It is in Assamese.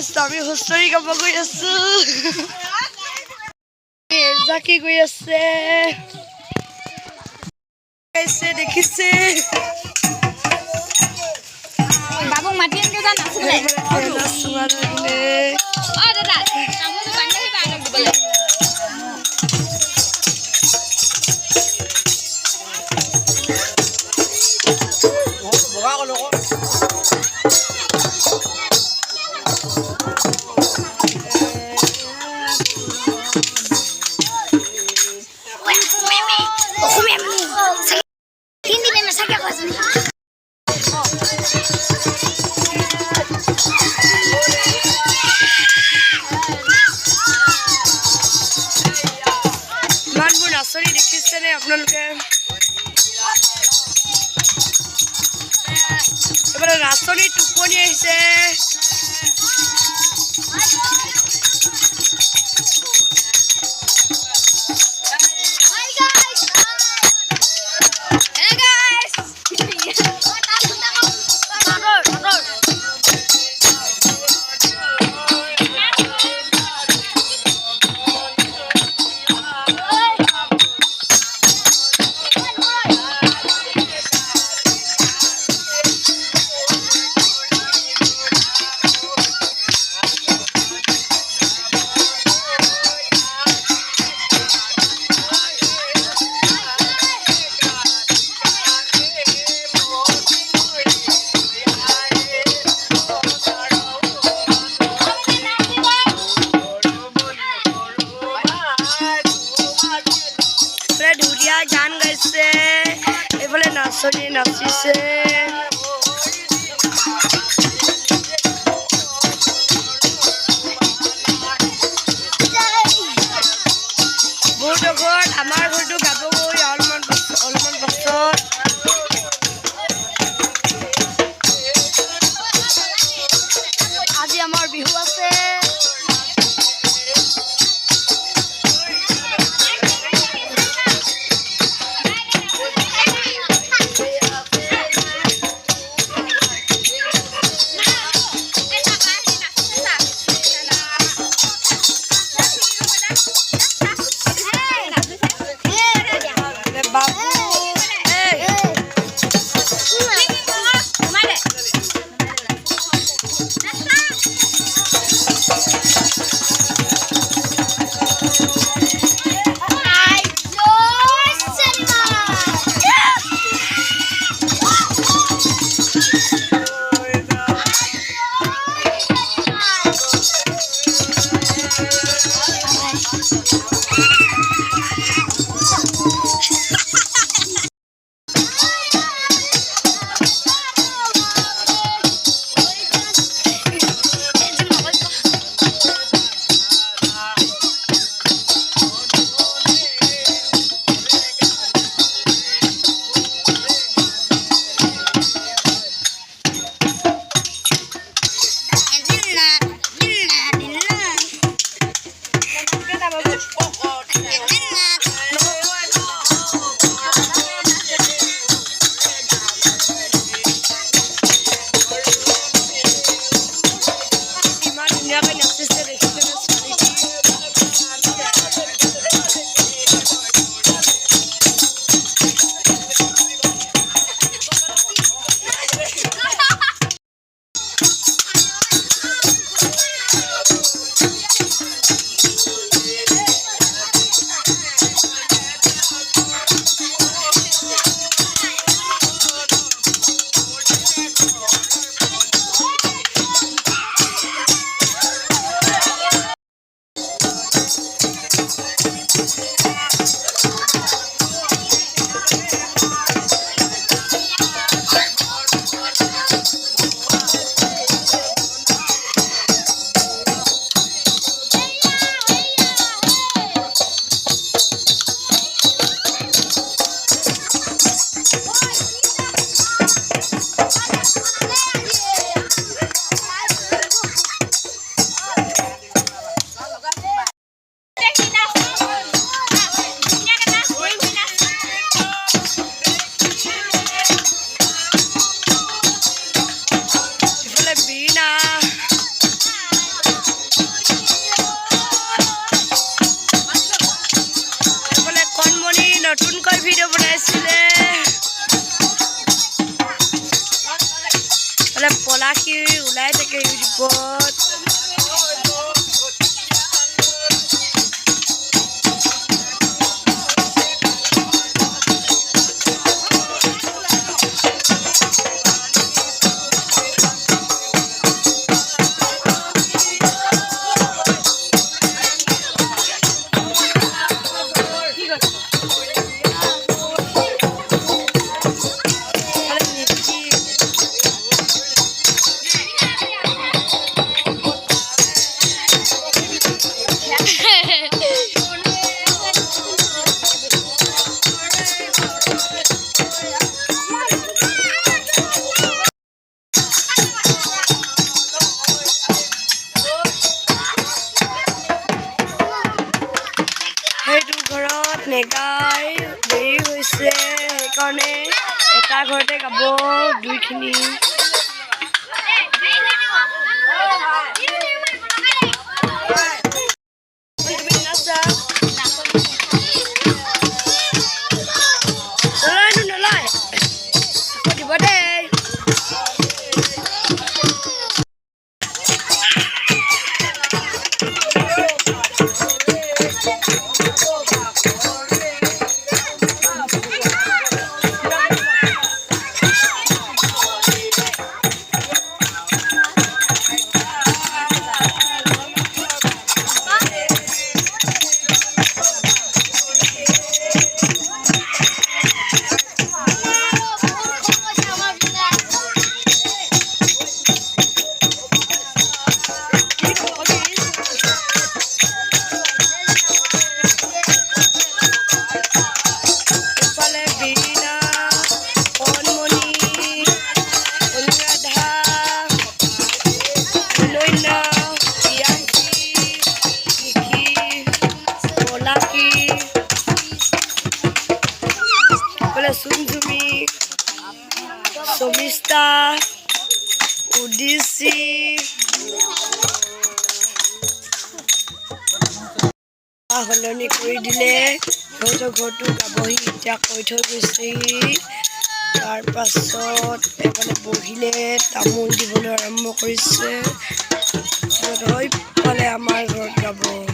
আমি হুঁচৰি গাব গৈ আছো জাকি গৈ আছে দেখিছে বাবুক মাতি আনকে যা নাছিলে অ দাদা তামোল দোকানতে আহিবা আনক দিবলৈ বগা কলো নাচনি দেখিছেনে আপোনালোকে এবাৰ নাচনি টোপনি আহিছে গান গাইছে এইফালে নাচনি নাচিছে বহুত ঘৰত আমাৰ ঘৰটো গাবগৈ অলপমান পাছত আজি আমাৰ বিহু আছে গ্ৰুপত সেইটো ঘৰত নেগাই দেৰি হৈছে সেইকাৰণে এটা ঘৰতে গাব দুইখিনি তুমি নাচা নলয়নো নলয় আকৌ দিব দেই Sumsumi, Somista, Udisi, সলনি কৰি দিলে সিহঁতৰ ঘৰটো গাবহি এতিয়া কৈ থৈ গৈছেহি তাৰপাছত এফালে বহিলে তামোল দিবলৈ আৰম্ভ কৰিছে সিহঁত হৈ পালে আমাৰ ঘৰত গাব